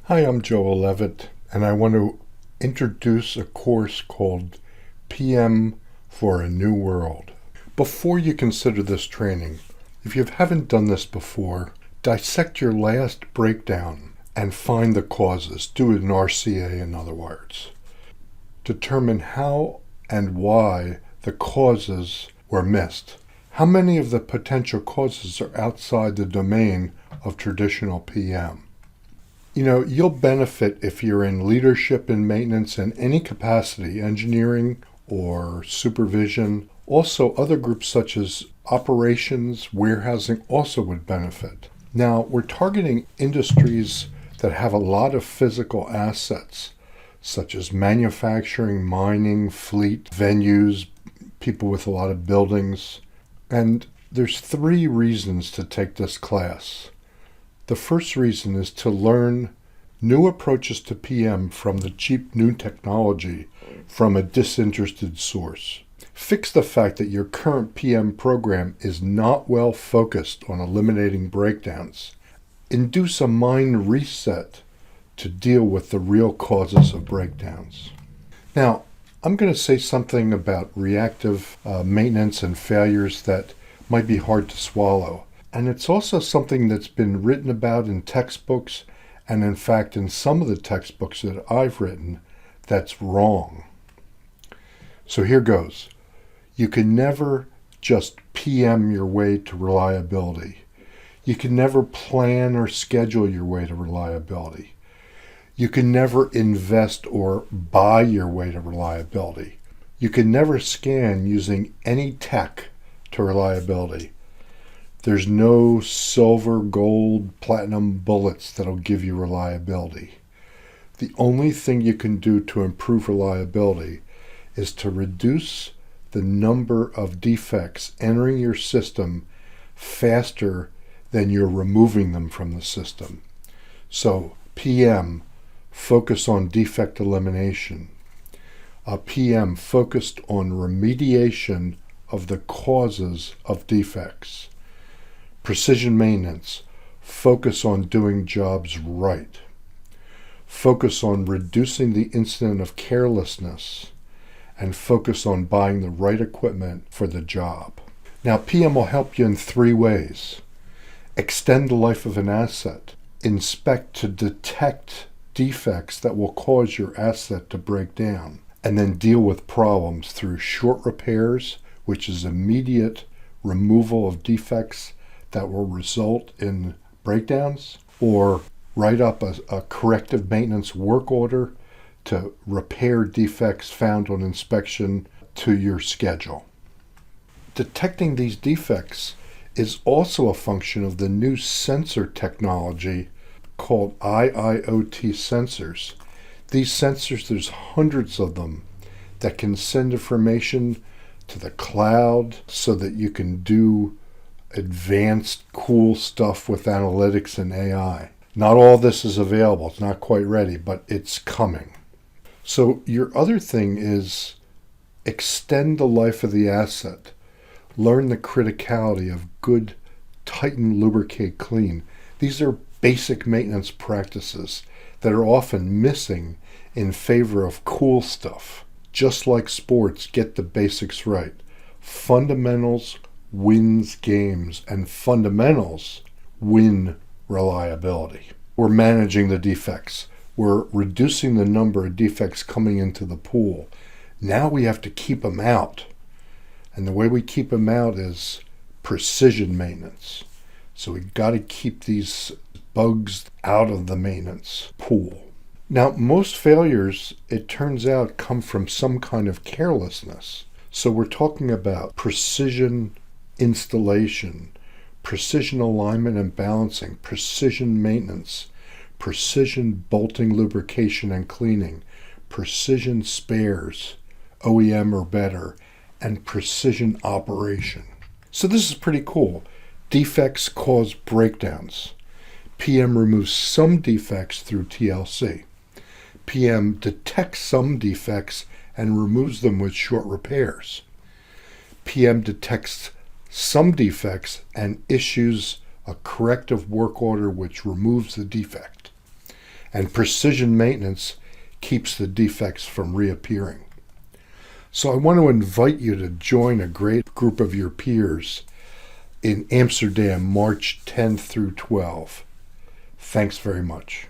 Hi, I'm Joel Levitt, and I want to introduce a course called PM for a New World. Before you consider this training, if you haven't done this before, dissect your last breakdown and find the causes. Do an RCA, in other words. Determine how and why the causes were missed. How many of the potential causes are outside the domain of traditional PM? You'll benefit if you're in leadership and maintenance in any capacity, engineering or supervision. Also, other groups such as operations, warehousing also would benefit. Now, we're targeting industries that have a lot of physical assets, such as manufacturing, mining, fleet, venues, people with a lot of buildings. And there's 3 reasons to take this class. The first reason is to learn new approaches to PM from the cheap new technology from a disinterested source. Fix the fact that your current PM program is not well focused on eliminating breakdowns. Induce a mind reset to deal with the real causes of breakdowns. Now, I'm going to say something about reactive maintenance and failures that might be hard to swallow. And it's also something that's been written about in textbooks, and in fact in some of the textbooks that I've written, that's wrong. So here goes. You can never just PM your way to reliability. You can never plan or schedule your way to reliability. You can never invest or buy your way to reliability. You can never scan using any tech to reliability. There's no silver, gold, platinum bullets that'll give you reliability. The only thing you can do to improve reliability is to reduce the number of defects entering your system faster than you're removing them from the system. So PM, focus on defect elimination. PM focused on remediation of the causes of defects. Precision maintenance, focus on doing jobs right. Focus on reducing the incident of carelessness, and focus on buying the right equipment for the job. Now, PM will help you in 3 ways. Extend the life of an asset. Inspect to detect defects that will cause your asset to break down, and then deal with problems through short repairs, which is immediate removal of defects that will result in breakdowns, or write up a corrective maintenance work order to repair defects found on inspection to your schedule. Detecting these defects is also a function of the new sensor technology called IIoT sensors. These sensors, there's hundreds of them that can send information to the cloud so that you can do advanced cool stuff with analytics and AI. Not all this is available. It's not quite ready, but it's coming. So your other thing is extend the life of the asset. Learn the criticality of good, tighten, lubricate, clean. These are basic maintenance practices that are often missing in favor of cool stuff. Just like sports, get the basics right. Fundamentals wins games, and fundamentals win reliability. We're managing the defects. We're reducing the number of defects coming into the pool. Now we have to keep them out. And the way we keep them out is precision maintenance. So we've got to keep these bugs out of the maintenance pool. Now, most failures, it turns out, come from some kind of carelessness. So we're talking about precision installation, precision alignment and balancing, precision maintenance, precision bolting, lubrication and cleaning, precision spares, OEM or better, and precision operation. So this is pretty cool. Defects cause breakdowns. PM removes some defects through TLC. PM detects some defects and removes them with short repairs. PM detects some defects and issues a corrective work order which removes the defect. and precision maintenance keeps the defects from reappearing. So I want to invite you to join a great group of your peers in Amsterdam, March 10th through 12th. Thanks very much.